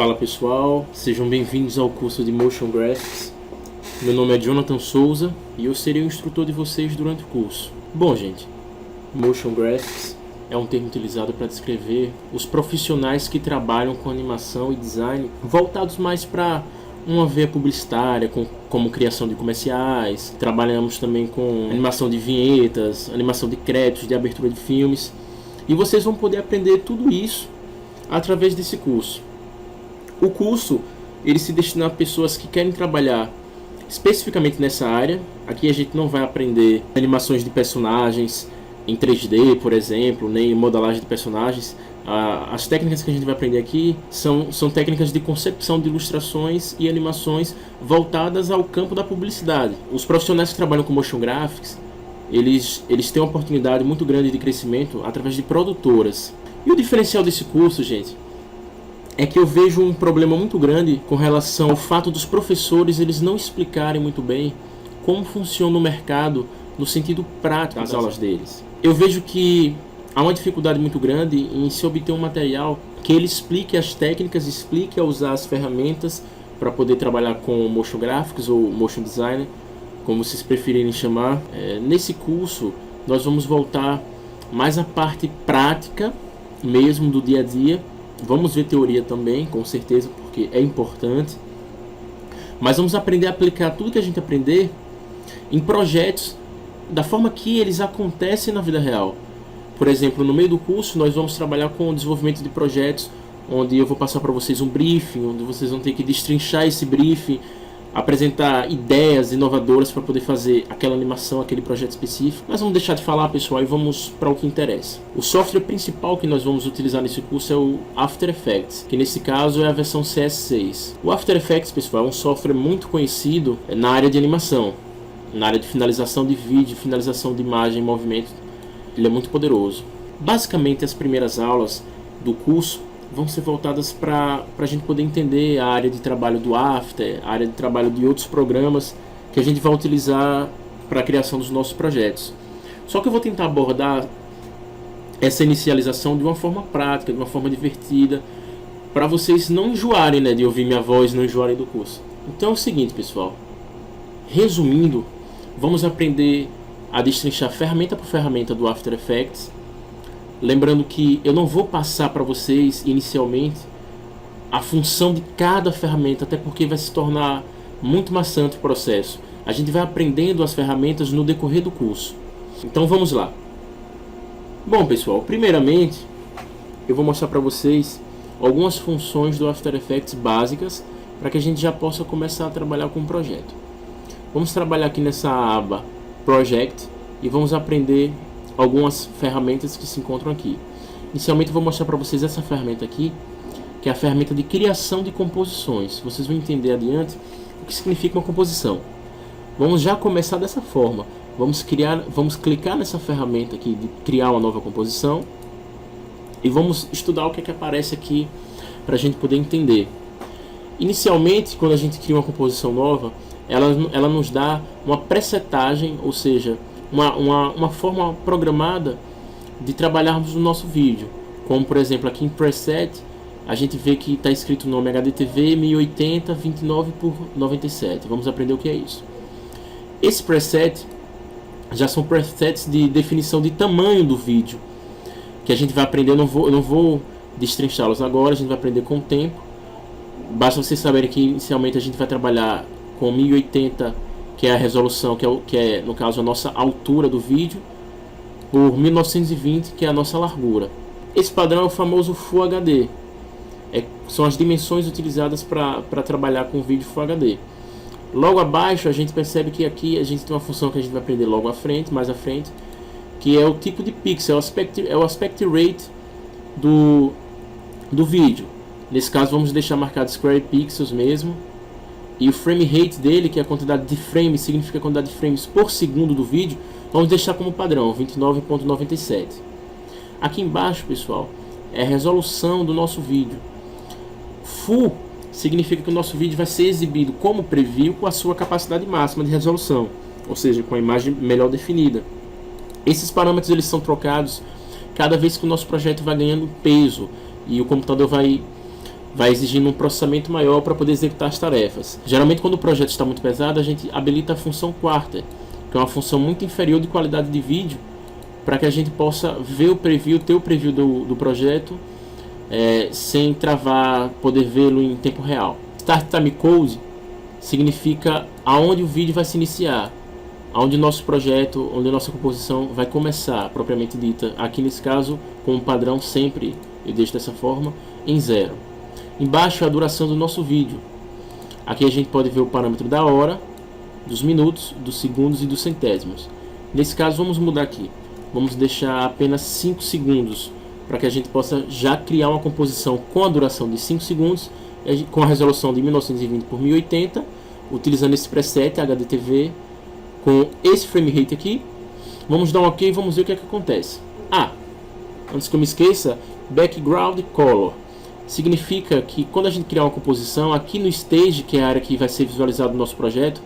Fala pessoal, sejam bem-vindos ao curso de Motion Graphics. Meu nome é Jonathan Souza e eu serei o instrutor de vocês durante o curso. Bom gente, Motion Graphics é um termo utilizado para descrever os profissionais que trabalham com animação e design voltados mais para uma veia publicitária, como criação de comerciais. Trabalhamos também com animação de vinhetas, animação de créditos, de abertura de filmes. E vocês vão poder aprender tudo isso através desse curso. O curso ele se destina a pessoas que querem trabalhar especificamente nessa área. Aqui a gente não vai aprender animações de personagens em 3D, por exemplo, nem modelagem de personagens. As técnicas que a gente vai aprender aqui são técnicas de concepção de ilustrações e animações voltadas ao campo da publicidade. Os profissionais que trabalham com motion graphics, eles têm uma oportunidade muito grande de crescimento através de produtoras. E o diferencial desse curso, gente, é que eu vejo um problema muito grande com relação ao fato dos professores eles não explicarem muito bem como funciona o mercado no sentido prático das aulas deles. Eu vejo que há uma dificuldade muito grande em se obter um material que ele explique as técnicas, explique a usar as ferramentas para poder trabalhar com motion graphics ou motion design, como vocês preferirem chamar. Nesse curso nós vamos voltar mais à parte prática mesmo do dia a dia. Vamos ver teoria também, com certeza, porque é importante. Mas vamos aprender a aplicar tudo que a gente aprender em projetos da forma que eles acontecem na vida real. Por exemplo, no meio do curso nós vamos trabalhar com o desenvolvimento de projetos, onde eu vou passar para vocês um briefing, onde vocês vão ter que destrinchar esse briefing, apresentar ideias inovadoras para poder fazer aquela animação, aquele projeto específico. Mas vamos deixar de falar, pessoal, e vamos para o que interessa. O software principal que nós vamos utilizar nesse curso é o After Effects, que nesse caso é a versão CS6. O After Effects, pessoal, é um software muito conhecido na área de animação, na área de finalização de vídeo, finalização de imagem em movimento. Ele é muito poderoso. Basicamente, as primeiras aulas do curso vão ser voltadas para a gente poder entender a área de trabalho do After, a área de trabalho de outros programas que a gente vai utilizar para a criação dos nossos projetos. Só que eu vou tentar abordar essa inicialização de uma forma prática, de uma forma divertida, para vocês não enjoarem, de ouvir minha voz, não enjoarem do curso. Então é o seguinte, pessoal. Resumindo, vamos aprender a destrinchar ferramenta por ferramenta do After Effects. Lembrando que eu não vou passar para vocês inicialmente a função de cada ferramenta, até porque vai se tornar muito maçante o processo. A gente vai aprendendo as ferramentas no decorrer do curso. Então vamos lá. Bom, pessoal, primeiramente eu vou mostrar para vocês algumas funções do After Effects básicas para que a gente já possa começar a trabalhar com o projeto. Vamos trabalhar aqui nessa aba Project e vamos aprender algumas ferramentas que se encontram aqui. Inicialmente eu vou mostrar para vocês essa ferramenta aqui, que é a ferramenta de criação de composições. Vocês vão entender adiante o que significa uma composição. Vamos já começar dessa forma. Vamos clicar nessa ferramenta aqui de criar uma nova composição e vamos estudar o que é que aparece aqui para a gente poder entender. Inicialmente, quando a gente cria uma composição nova, ela nos dá uma presetagem, ou seja, uma forma programada de trabalharmos o nosso vídeo. Como por exemplo aqui em Preset, a gente vê que está escrito o nome HDTV 1080 29 por 97. Vamos aprender o que é isso. Esse preset já são presets de definição de tamanho do vídeo, que a gente vai aprender. Eu não vou destrinchá-los agora, a gente vai aprender com o tempo. Basta vocês saberem que inicialmente a gente vai trabalhar com 1080, que é a resolução, que é no caso a nossa altura do vídeo, por 1920, que é a nossa largura. Esse padrão é o famoso Full HD. São as dimensões utilizadas para trabalhar com vídeo Full HD. Logo abaixo a gente percebe que aqui a gente tem uma função que a gente vai aprender logo à frente, mais à frente, que é o tipo de pixel, é o aspect rate do vídeo. Nesse caso vamos deixar marcado square pixels mesmo. E o frame rate dele, que é a quantidade de frames, significa a quantidade de frames por segundo do vídeo, vamos deixar como padrão, 29.97. Aqui embaixo, pessoal, é a resolução do nosso vídeo. Full significa que o nosso vídeo vai ser exibido como preview com a sua capacidade máxima de resolução, ou seja, com a imagem melhor definida. Esses parâmetros eles são trocados cada vez que o nosso projeto vai ganhando peso e o computador vai vai exigindo um processamento maior para poder executar as tarefas. Geralmente, quando o projeto está muito pesado, a gente habilita a função quarter, que é uma função muito inferior de qualidade de vídeo, para que a gente possa ver o preview, ter o preview do projeto, sem travar, poder vê-lo em tempo real. Start Time Code significa aonde o vídeo vai se iniciar, aonde o nosso projeto, onde a nossa composição vai começar, propriamente dita. Aqui nesse caso, como padrão, sempre eu deixo dessa forma, em 0. Embaixo é a duração do nosso vídeo. Aqui a gente pode ver o parâmetro da hora, dos minutos, dos segundos e dos centésimos. Nesse caso vamos mudar aqui. Vamos deixar apenas 5 segundos, para que a gente possa já criar uma composição com a duração de 5 segundos, com a resolução de 1920 por 1080, utilizando esse preset HDTV, com esse frame rate aqui. Vamos dar um OK e vamos ver o que é que acontece. Antes que eu me esqueça, background color significa que quando a gente criar uma composição, aqui no stage, que é a área que vai ser visualizada no nosso projeto,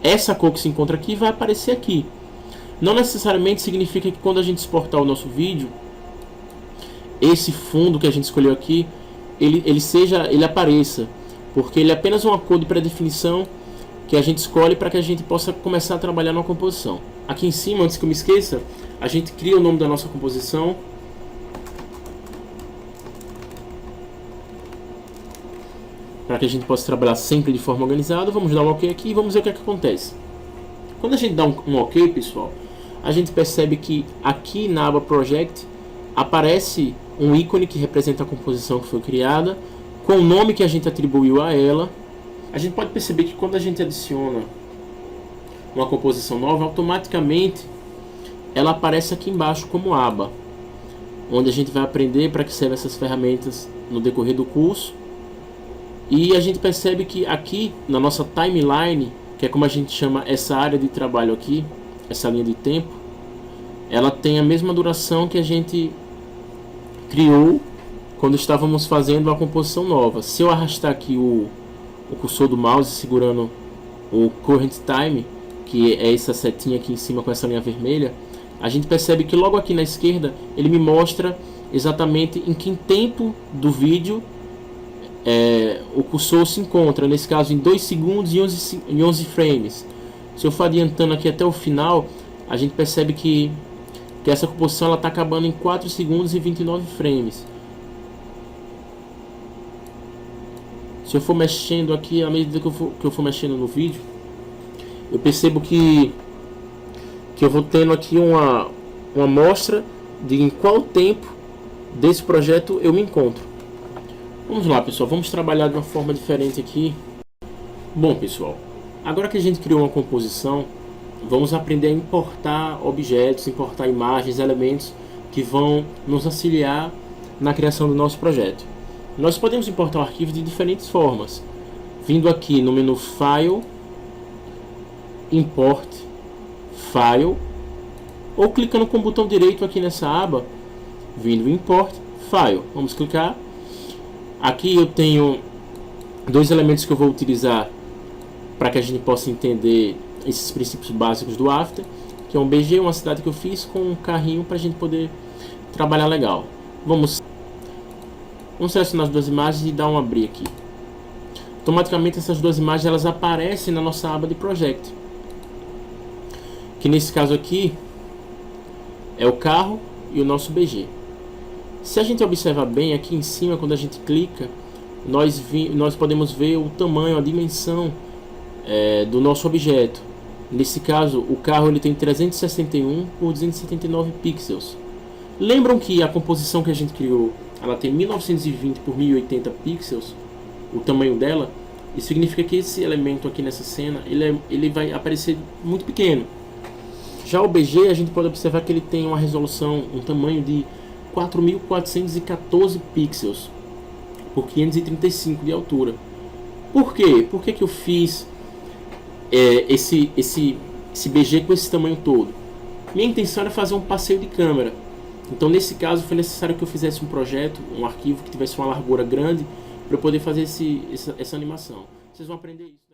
essa cor que se encontra aqui vai aparecer aqui. Não necessariamente significa que quando a gente exportar o nosso vídeo, esse fundo que a gente escolheu aqui, ele apareça, porque ele é apenas uma cor de pré-definição que a gente escolhe para que a gente possa começar a trabalhar numa composição. Aqui em cima, antes que eu me esqueça, a gente cria o nome da nossa composição, para que a gente possa trabalhar sempre de forma organizada. Vamos dar um OK aqui e vamos ver o que é que acontece. Quando a gente dá um OK, pessoal, a gente percebe que aqui na aba Project aparece um ícone que representa a composição que foi criada, com o nome que a gente atribuiu a ela. A gente pode perceber que quando a gente adiciona uma composição nova, automaticamente ela aparece aqui embaixo como aba, onde a gente vai aprender para que servem essas ferramentas no decorrer do curso. E a gente percebe que aqui na nossa timeline, que é como a gente chama essa área de trabalho aqui, essa linha de tempo, ela tem a mesma duração que a gente criou quando estávamos fazendo uma composição nova. Se eu arrastar aqui o cursor do mouse segurando o Current Time, que é essa setinha aqui em cima com essa linha vermelha, a gente percebe que logo aqui na esquerda ele me mostra exatamente em que tempo do vídeo o cursor se encontra, nesse caso em 2 segundos e 11 frames. Se eu for adiantando aqui até o final, a gente percebe que essa composição está acabando em 4 segundos e 29 frames. Se eu for mexendo aqui, à medida que eu for mexendo no vídeo, eu percebo que eu vou tendo aqui uma amostra de em qual tempo desse projeto eu me encontro. Vamos lá, pessoal, vamos trabalhar de uma forma diferente aqui. Bom, pessoal, agora que a gente criou uma composição, vamos aprender a importar objetos, importar imagens, elementos que vão nos auxiliar na criação do nosso projeto. Nós podemos importar o arquivo de diferentes formas, vindo aqui no menu File, Import, File, ou clicando com o botão direito aqui nessa aba, vindo Import, File. Vamos clicar. Aqui eu tenho 2 elementos que eu vou utilizar para que a gente possa entender esses princípios básicos do After, que é um BG, uma cidade que eu fiz com um carrinho para a gente poder trabalhar legal. Vamos selecionar as 2 imagens e dar um abrir aqui. Automaticamente essas 2 imagens elas aparecem na nossa aba de Project, que nesse caso aqui é o carro e o nosso BG. Se a gente observar bem aqui em cima, quando a gente clica, nós podemos ver o tamanho, a dimensão do nosso objeto. Nesse caso, o carro ele tem 361 por 279 pixels. Lembram que a composição que a gente criou, ela tem 1920 por 1080 pixels, o tamanho dela. Isso significa que esse elemento aqui nessa cena, ele vai aparecer muito pequeno. Já o BG, a gente pode observar que ele tem uma resolução, um tamanho de 4.414 pixels por 535 de altura. Por quê? Por que eu fiz esse BG com esse tamanho todo? Minha intenção era fazer um passeio de câmera. Então nesse caso foi necessário que eu fizesse um projeto, um arquivo que tivesse uma largura grande para eu poder fazer essa animação. Vocês vão aprender isso.